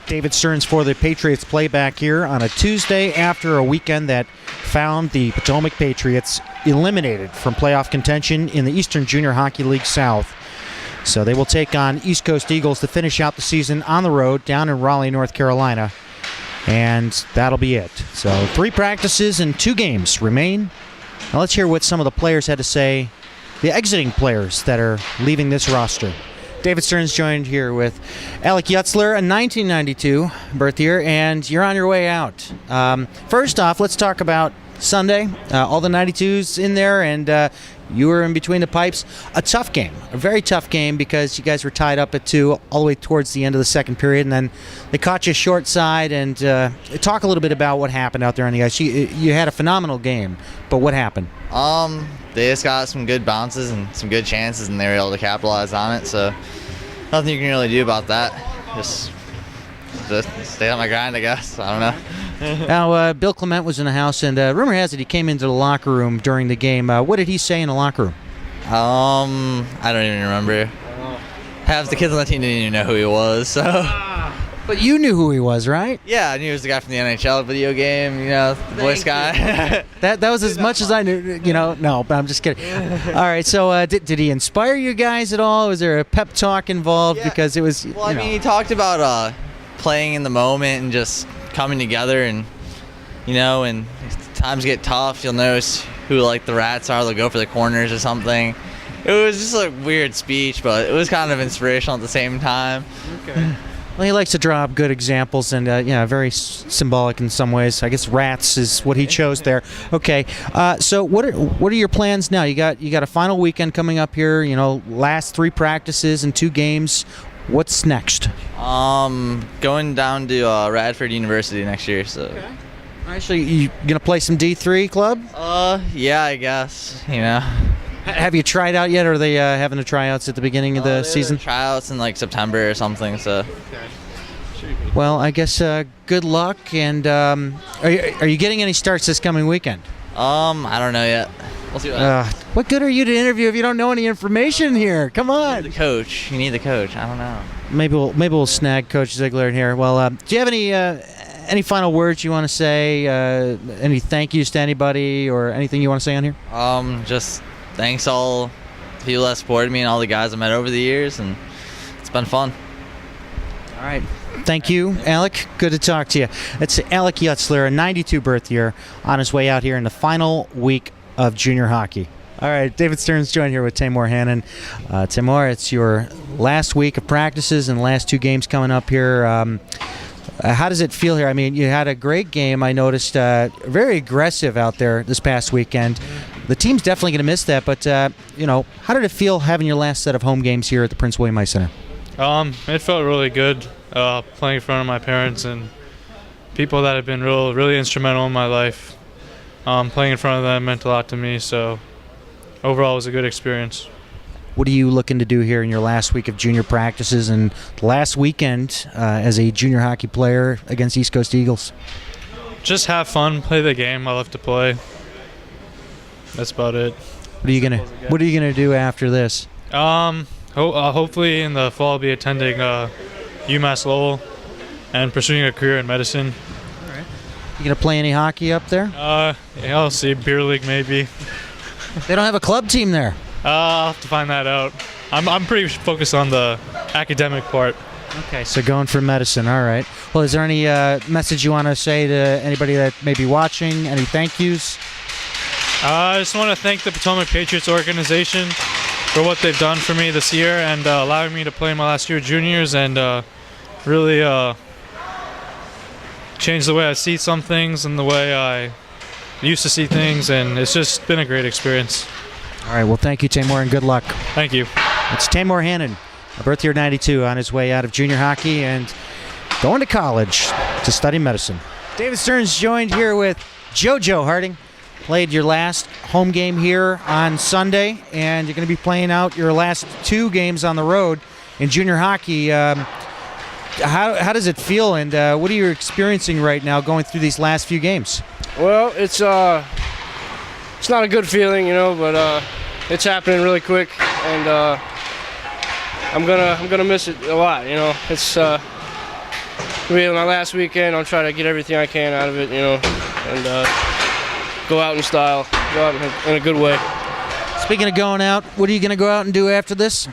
David Stearns for the Patriots Playback here on a Tuesday after a weekend that found the Potomac Patriots eliminated from playoff contention in the Eastern Junior Hockey League South. So they will take on East Coast Eagles to finish out the season on the road down in Raleigh, North Carolina. And that'll be it. So 3 practices and 2 games remain. Now let's hear what some of the players had to say, the exiting players that are leaving this roster. David Stearns joined here with Alec Yutzler, a 1992 birth year, and you're on your way out. First off, let's talk about Sunday. All the 92s in there, and you were in between the pipes. A tough game, a very tough game, because you guys were tied up at 2 all the way towards the end of the second period, and then they caught you short side. And talk a little bit about what happened out there on the ice. You had a phenomenal game, but what happened? They just got some good bounces and some good chances, and they were able to capitalize on it. So nothing you can really do about that. Just stay on my grind, I guess. I don't know. Now, Bill Clement was in the house, and rumor has it he came into the locker room during the game. What did he say in the locker room? I don't even remember. Half the kids on the team didn't even know who he was. So. But you knew who he was, right? Yeah, I knew he was the guy from the NHL video game, the voice guy. That was as much as I knew, No, but I'm just kidding. All right, so did he inspire you guys at all? Was there a pep talk involved? Yeah. Because it was, Well, I mean, he talked about playing in the moment and just coming together, and, when times get tough, you'll notice who, the rats are. They'll go for the corners or something. It was just a weird speech, but it was kind of inspirational at the same time. Okay. Well, he likes to draw up good examples, and very symbolic in some ways. I guess rats is what he chose there. Okay, so what are your plans now? You got a final weekend coming up here. Last 3 practices and 2 games. What's next? Going down to Radford University next year. So. Okay. Actually, you gonna play some D3 club? Yeah, I guess. Have you tried out yet, or are they having the tryouts at the beginning of the season? Tryouts in September or something. So. Okay. Well, I guess good luck. And are you getting any starts this coming weekend? I don't know yet. We'll see what good are you to interview if you don't know any information here? Come on. You need the coach. I don't know. Maybe we'll snag Coach Ziegler in here. Well, do you have any final words you want to say? Any thank yous to anybody, or anything you want to say on here? Just thanks all the people that supported me and all the guys I met over the years, and it's been fun. All right. Thank you, Alec. Good to talk to you. It's Alec Yutzler, a 92 birth year, on his way out here in the final week of junior hockey. All right, David Stearns joined here with Tamor Hannon. Tamor, it's your last week of practices and last 2 games coming up here. How does it feel here? I mean, you had a great game. I noticed very aggressive out there this past weekend. The team's definitely going to miss that, but, how did it feel having your last set of home games here at the Prince William Ice Center? It felt really good playing in front of my parents and people that have been really instrumental in my life. Playing in front of them meant a lot to me, so overall it was a good experience. What are you looking to do here in your last week of junior practices and last weekend as a junior hockey player against East Coast Eagles? Just have fun, play the game I love to play. That's about it. What are you gonna do after this? Hopefully in the fall I'll be attending UMass Lowell and pursuing a career in medicine. All right. You gonna play any hockey up there? Yeah, I'll see. Beer league maybe. They don't have a club team there. I'll have to find that out. I'm pretty focused on the academic part. Okay, so going for medicine. All right. Well, is there any message you want to say to anybody that may be watching? Any thank yous? I just want to thank the Potomac Patriots organization for what they've done for me this year and allowing me to play my last year of juniors and really changed the way I see some things and the way I used to see things, and it's just been a great experience. All right, well, thank you, Tamor, and good luck. Thank you. It's Tamor Hannon, a birth year 92, on his way out of junior hockey and going to college to study medicine. David Stearns joined here with JoJo Harding. Played your last home game here on Sunday, and you're going to be playing out your last 2 games on the road in junior hockey. How does it feel, and what are you experiencing right now going through these last few games? Well, it's not a good feeling, but it's happening really quick, and I'm gonna miss it a lot. It's be my last weekend. I'll try to get everything I can out of it, and go out in style, go out in a good way. Speaking of going out, what are you going to go out and do after this?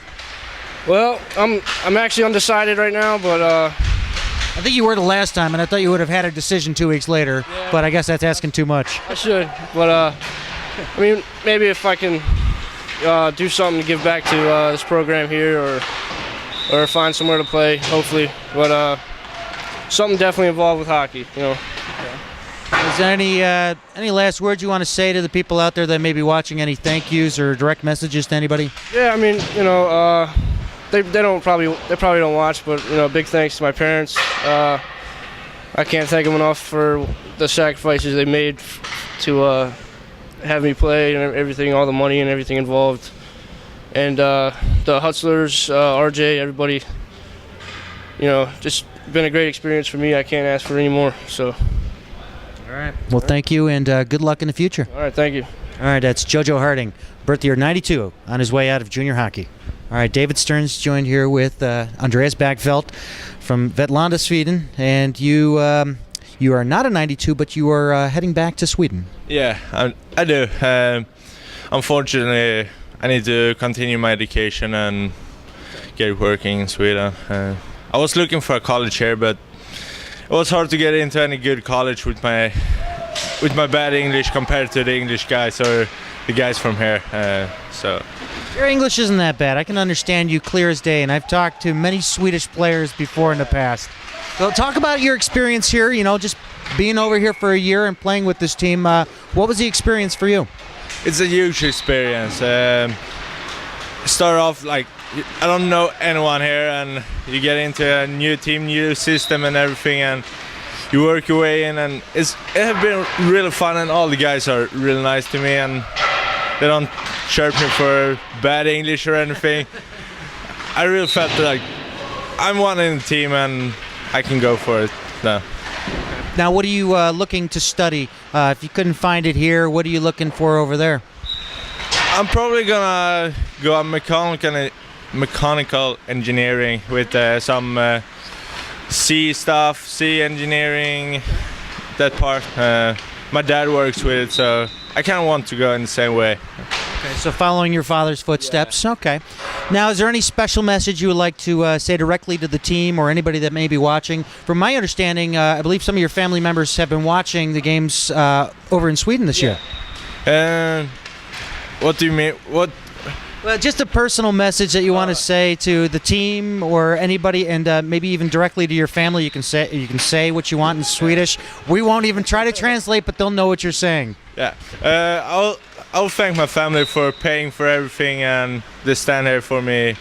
Well, I'm actually undecided right now, but I think you were the last time, and I thought you would have had a decision 2 weeks later, but I guess that's asking too much. I should. But maybe if I can do something to give back to this program here, or find somewhere to play, hopefully. But something definitely involved with hockey, Is there any last words you want to say to the people out there that may be watching? Any thank yous or direct messages to anybody? Yeah, they probably don't watch, but big thanks to my parents. I can't thank them enough for the sacrifices they made to have me play and everything, all the money and everything involved. And the Hutzlers, RJ, everybody, just been a great experience for me. I can't ask for any more. So. All right. Well, thank you, and good luck in the future. All right, thank you. All right, that's JoJo Harding, birth year 92, on his way out of junior hockey. All right, David Stearns joined here with Andreas Bagfeldt from Vetlanda, Sweden, and you are not a 92, but you are heading back to Sweden. Yeah, I do. Unfortunately, I need to continue my education and get working in Sweden. I was looking for a college here, but it was hard to get into any good college with my bad English compared to the English guys or the guys from here. So your English isn't that bad. I can understand you clear as day, and I've talked to many Swedish players before in the past. So talk about your experience here, just being over here for a year and playing with this team. What was the experience for you? It's a huge experience. Start off like I don't know anyone here, and you get into a new team, new system and everything, and you work your way in, and it has been really fun, and all the guys are really nice to me, and they don't chirp me for bad English or anything. I really felt like I'm one in the team and I can go for it now. Now, what are you looking to study? If you couldn't find it here, what are you looking for over there? I'm probably gonna go on mechanical engineering with some C stuff, C engineering, that part. My dad works with it, so I kind of want to go in the same way. Okay, so following your father's footsteps. Yeah. Okay. Now, is there any special message you would like to say directly to the team or anybody that may be watching? From my understanding, I believe some of your family members have been watching the games over in Sweden this year. What do you mean? What? Well, just a personal message that you want to say to the team or anybody, and maybe even directly to your family. You can say what you want in Swedish. We won't even try to translate, but they'll know what you're saying. Yeah. I'll thank my family for paying for everything, and they stand here for me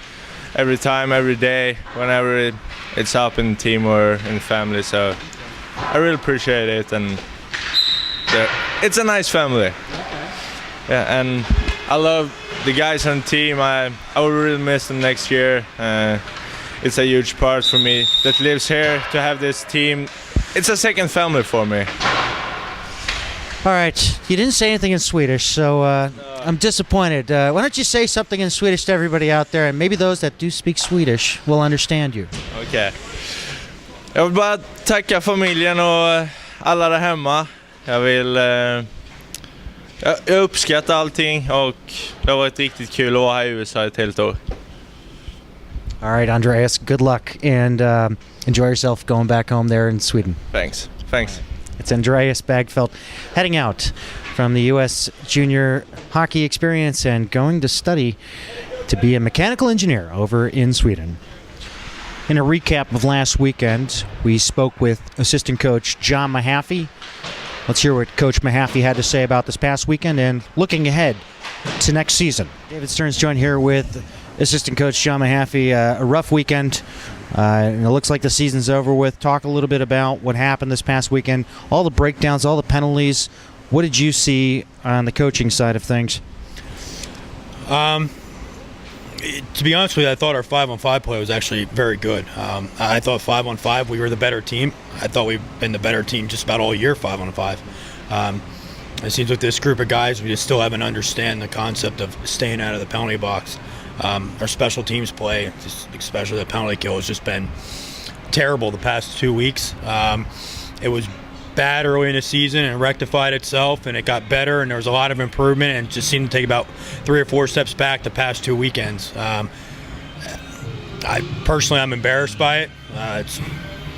every time, every day, whenever it's up in the team or in the family. So I really appreciate it, and it's a nice family. Yeah, and I love the guys on the team. I will really miss them next year. It's a huge part for me that lives here to have this team. It's a second family for me. All right, you didn't say anything in Swedish, so I'm disappointed. Why don't you say something in Swedish to everybody out there, and maybe those that do speak Swedish will understand you. Okay. Jag vill bara tacka familjen och alla där hemma. Jag uppskattar allting, och det har varit riktigt kul att vara här i USA ett helt år. All right, Andreas, good luck, and enjoy yourself going back home there in Sweden. Thanks. It's Andreas Bagfeldt heading out from the U.S. junior hockey experience and going to study to be a mechanical engineer over in Sweden. In a recap of last weekend, we spoke with assistant coach John Mahaffey. Let's hear what Coach Mahaffey had to say about this past weekend and looking ahead to next season. David Stearns joined here with assistant coach John Mahaffey. A rough weekend. And it looks like the season's over with. Talk a little bit about what happened this past weekend, all the breakdowns, all the penalties. What did you see on the coaching side of things? To be honest with you, I thought our 5-on-5 play was actually very good. I thought 5-on-5 we were the better team. I thought we've been the better team just about all year 5-on-5. It seems like this group of guys, we just still haven't understand the concept of staying out of the penalty box. Our special teams play, especially the penalty kill, has just been terrible the past 2 weeks. It was bad early in the season and rectified itself, and it got better, and there was a lot of improvement, and just seemed to take about 3 or 4 steps back the past 2 weekends. I'm embarrassed by it. It's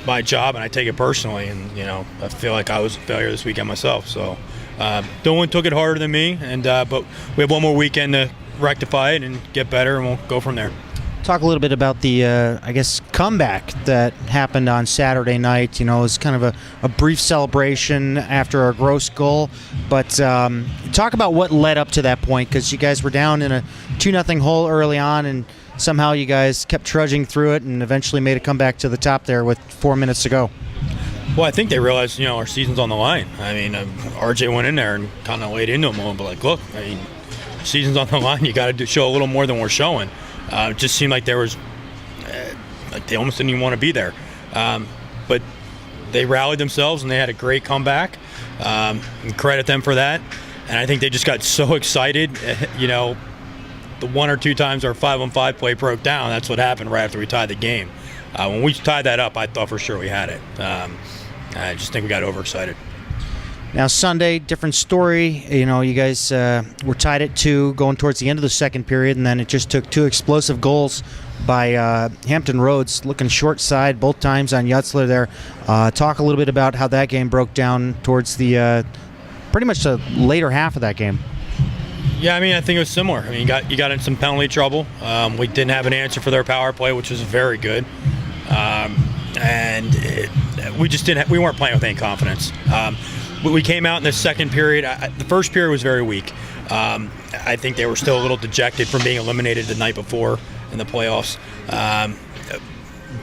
my job, and I take it personally, and I feel like I was a failure this weekend myself. So no one took it harder than me, and but we have one more weekend to rectify it and get better, and we'll go from there. Talk a little bit about the, comeback that happened on Saturday night. It was kind of a brief celebration after a gross goal. But talk about what led up to that point, because you guys were down in a 2-0 hole early on, and somehow you guys kept trudging through it and eventually made a comeback to the top there with 4 minutes to go. Well, I think they realized, our season's on the line. I mean, RJ went in there and kind of laid into him, but look, season's on the line. You got to show a little more than we're showing. It just seemed like there was, they almost didn't even want to be there. But they rallied themselves and they had a great comeback. And credit them for that. And I think they just got so excited. The 1 or 2 times our 5-on-5 play broke down, that's what happened right after we tied the game. When we tied that up, I thought for sure we had it. I just think we got overexcited. Now Sunday, different story. You guys were tied at 2 going towards the end of the second period, and then it just took 2 explosive goals by Hampton Roads, looking short side both times on Yutzler there. Talk a little bit about how that game broke down towards the pretty much the later half of that game. Yeah, I think it was similar. You got in some penalty trouble. We didn't have an answer for their power play, which was very good. We weren't playing with any confidence. We came out in the second period. The first period was very weak. I think they were still a little dejected from being eliminated the night before in the playoffs.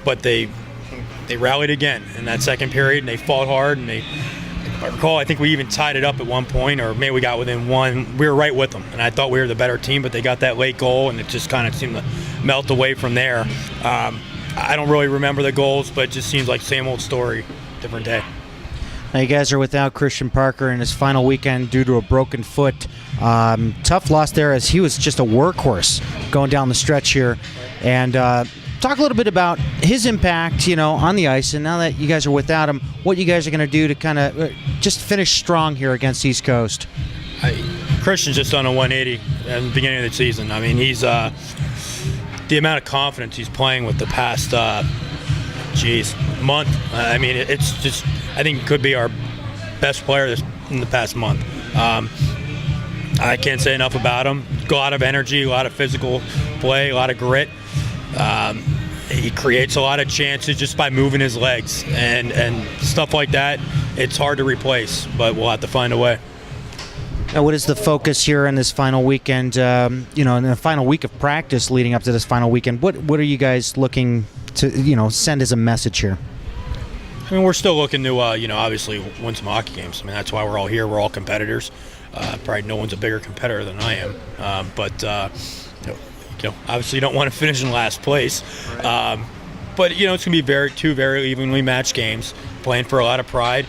But they rallied again in that second period, and they fought hard. And if I recall, I think we even tied it up at one point, or maybe we got within 1. We were right with them, and I thought we were the better team, but they got that late goal, and it just kind of seemed to melt away from there. I don't really remember the goals, but it just seems like same old story, different day. Now you guys are without Christian Parker in his final weekend due to a broken foot. Tough loss there, as he was just a workhorse going down the stretch here. And talk a little bit about his impact, on the ice. And now that you guys are without him, what you guys are going to do to kind of just finish strong here against East Coast. Christian's just done a 180 at the beginning of the season. He's the amount of confidence he's playing with the past month. It's just, I think, could be our best player in the past month. I can't say enough about him. A lot of energy, a lot of physical play, a lot of grit. He creates a lot of chances just by moving his legs, and stuff like that. It's hard to replace, but we'll have to find a way. Now, what is the focus here in this final weekend? In the final week of practice leading up to this final weekend, what are you guys looking to send as a message here? We're still looking to obviously win some hockey games. That's why we're all here. We're all competitors. Probably no one's a bigger competitor than I am. But obviously you don't want to finish in last place. But it's going to be two very evenly matched games, playing for a lot of pride.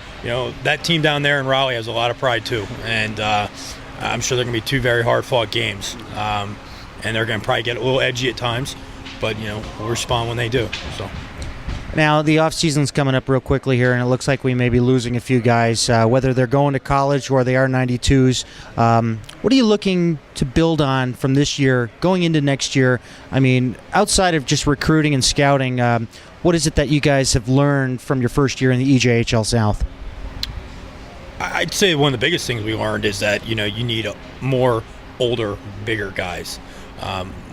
That team down there in Raleigh has a lot of pride too, and I'm sure they're going to be 2 very hard-fought games. And they're going to probably get a little edgy at times, but we'll respond when they do. So. Now, the off-season's coming up real quickly here, and it looks like we may be losing a few guys, whether they're going to college or they are 92s. What are you looking to build on from this year going into next year? Outside of just recruiting and scouting, what is it that you guys have learned from your first year in the EJHL-South? I'd say one of the biggest things we learned is that, you need more older, bigger guys.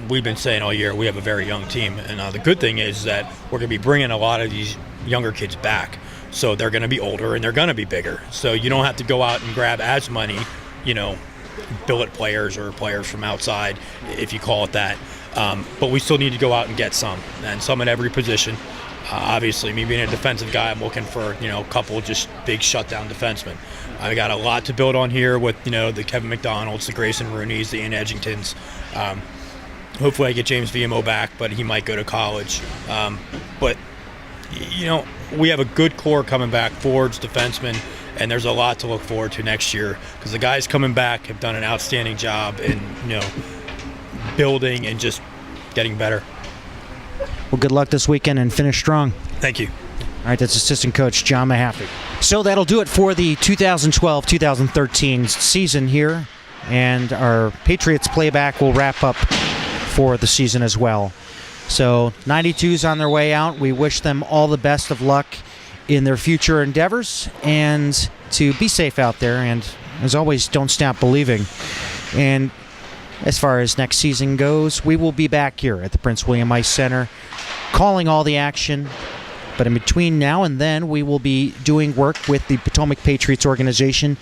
We've been saying all year we have a very young team, and the good thing is that we're going to be bringing a lot of these younger kids back. So they're going to be older and they're going to be bigger. So you don't have to go out and grab as many, billet players or players from outside, if you call it that. But we still need to go out and get some, and some at every position. Obviously, me being a defensive guy, I'm looking for, a couple just big shutdown defensemen. I got a lot to build on here with, the Kevin McDonalds, the Grayson Rooneys, the Ian Edgingtons. Hopefully I get James VMO back, but he might go to college. But we have a good core coming back, forwards, defensemen, and there's a lot to look forward to next year because the guys coming back have done an outstanding job in, building and just getting better. Well, good luck this weekend and finish strong. Thank you. All right, that's assistant coach John Mahaffey. So that'll do it for the 2012-2013 season here, and our Patriots playback will wrap up for the season as well. So 92's on their way out. We wish them all the best of luck in their future endeavors, and to be safe out there, and as always, don't stop believing. And as far as next season goes, we will be back here at the Prince William Ice Center calling all the action. But in between now and then, we will be doing work with the Potomac Patriots organization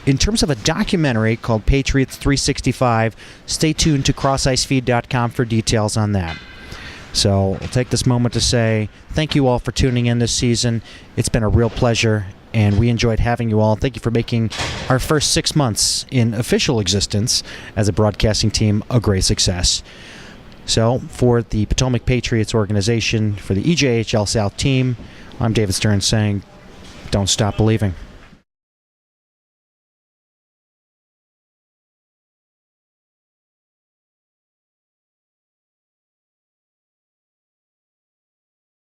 in terms of a documentary called Patriots 365. Stay tuned to CrossIceFeed.com for details on that. So I'll take this moment to say thank you all for tuning in this season. It's been a real pleasure, and we enjoyed having you all. Thank you for making our first 6 months in official existence as a broadcasting team a great success. So, for the Potomac Patriots organization, for the EJHL-South team, I'm David Stern saying, don't stop believing.